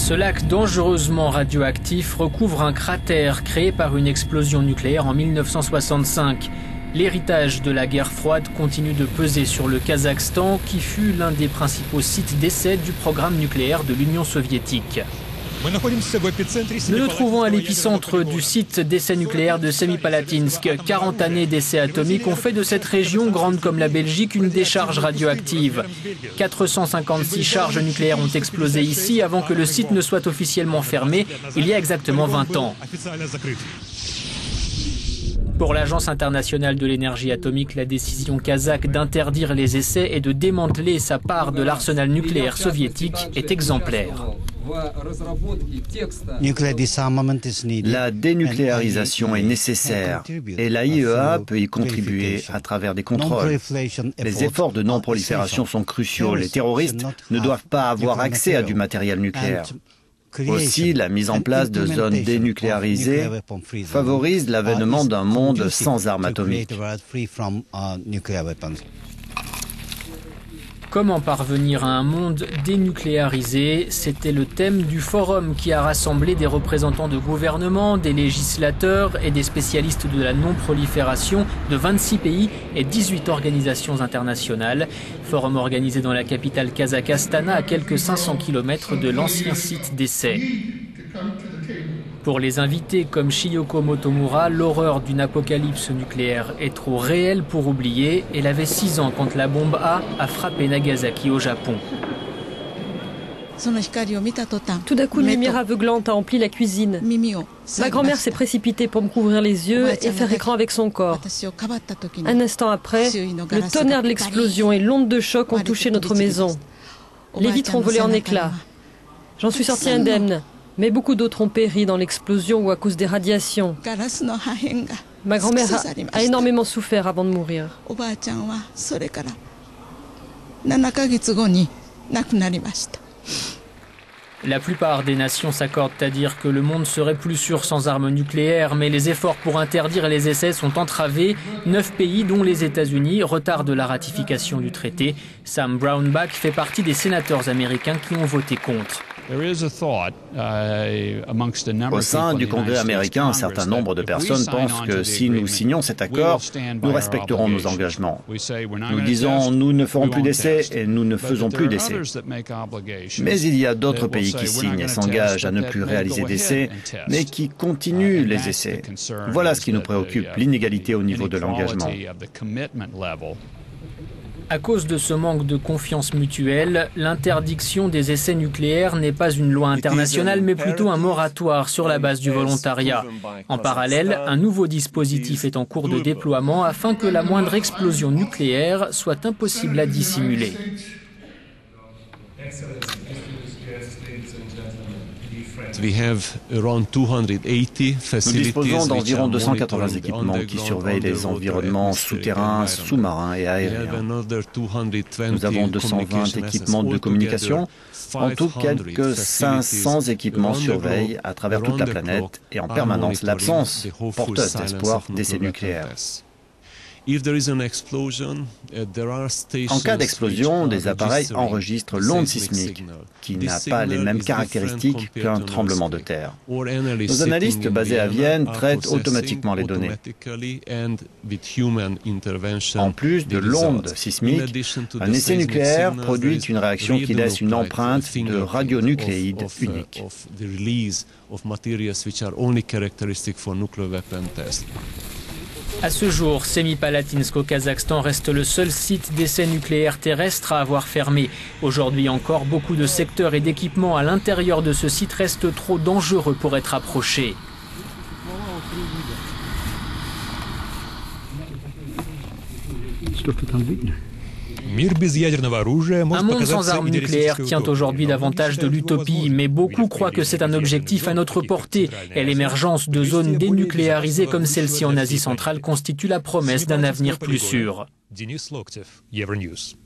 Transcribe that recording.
Ce lac dangereusement radioactif recouvre un cratère créé par une explosion nucléaire en 1965. L'héritage de la guerre froide continue de peser sur le Kazakhstan, qui fut l'un des principaux sites d'essai du programme nucléaire de l'Union soviétique. Nous nous trouvons à l'épicentre du site d'essai nucléaire de Semipalatinsk. 40 années d'essais atomiques ont fait de cette région, grande comme la Belgique, une décharge radioactive. 456 charges nucléaires ont explosé ici avant que le site ne soit officiellement fermé, il y a exactement 20 ans. Pour l'Agence internationale de l'énergie atomique, la décision kazakh d'interdire les essais et de démanteler sa part de l'arsenal nucléaire soviétique est exemplaire. La dénucléarisation est nécessaire et l'AIEA peut y contribuer à travers des contrôles. Les efforts de non-prolifération sont cruciaux. Les terroristes ne doivent pas avoir accès à du matériel nucléaire. Aussi, la mise en place de zones dénucléarisées favorise l'avènement d'un monde sans armes atomiques. Comment parvenir à un monde dénucléarisé? C'était le thème du forum qui a rassemblé des représentants de gouvernements, des législateurs et des spécialistes de la non-prolifération de 26 pays et 18 organisations internationales. Forum organisé dans la capitale kazakh Astana, à quelques 500 km de l'ancien site d'essai. Pour les invités comme Chiyoko Motomura, l'horreur d'une apocalypse nucléaire est trop réelle pour oublier. Elle avait 6 ans quand la bombe a frappé Nagasaki au Japon. Tout d'un coup, une lumière aveuglante a empli la cuisine. Ma grand-mère s'est précipitée pour me couvrir les yeux et faire écran avec son corps. Un instant après, le tonnerre de l'explosion et l'onde de choc ont touché notre maison. Les vitres ont volé en éclats. J'en suis sortie indemne. Mais beaucoup d'autres ont péri dans l'explosion ou à cause des radiations. Ma grand-mère a énormément souffert avant de mourir. La plupart des nations s'accordent à dire que le monde serait plus sûr sans armes nucléaires, mais les efforts pour interdire les essais sont entravés. 9 pays, dont les États-Unis, retardent la ratification du traité. Sam Brownback fait partie des sénateurs américains qui ont voté contre. Au sein du Congrès américain, un certain nombre de personnes pensent que si nous signons cet accord, nous respecterons nos engagements. Nous disons nous ne ferons plus d'essais et nous ne faisons plus d'essais. Mais il y a d'autres pays qui signent et s'engagent à ne plus réaliser d'essais, mais qui continuent les essais. Voilà ce qui nous préoccupe, l'inégalité au niveau de l'engagement. À cause de ce manque de confiance mutuelle, l'interdiction des essais nucléaires n'est pas une loi internationale, mais plutôt un moratoire sur la base du volontariat. En parallèle, un nouveau dispositif est en cours de déploiement afin que la moindre explosion nucléaire soit impossible à dissimuler. Nous disposons d'environ 280 équipements qui surveillent les environnements souterrains, sous-marins et aériens. Nous avons 220 équipements de communication. En tout, quelques 500 équipements surveillent à travers toute la planète et en permanence l'absence porteuse d'espoir d'essais nucléaires. En cas d'explosion, des appareils enregistrent l'onde sismique, qui n'a pas les mêmes caractéristiques qu'un tremblement de terre. Nos analystes basés à Vienne traitent automatiquement les données. En plus de l'onde sismique, un essai nucléaire produit une réaction qui laisse une empreinte de radionucléides unique. À ce jour, Semipalatinsk au Kazakhstan reste le seul site d'essai nucléaire terrestre à avoir fermé. Aujourd'hui encore, beaucoup de secteurs et d'équipements à l'intérieur de ce site restent trop dangereux pour être approchés. Un monde sans armes nucléaires tient aujourd'hui davantage de l'utopie, mais beaucoup croient que c'est un objectif à notre portée. Et l'émergence de zones dénucléarisées comme celle-ci en Asie centrale constitue la promesse d'un avenir plus sûr. Denis Loktev, Euronews.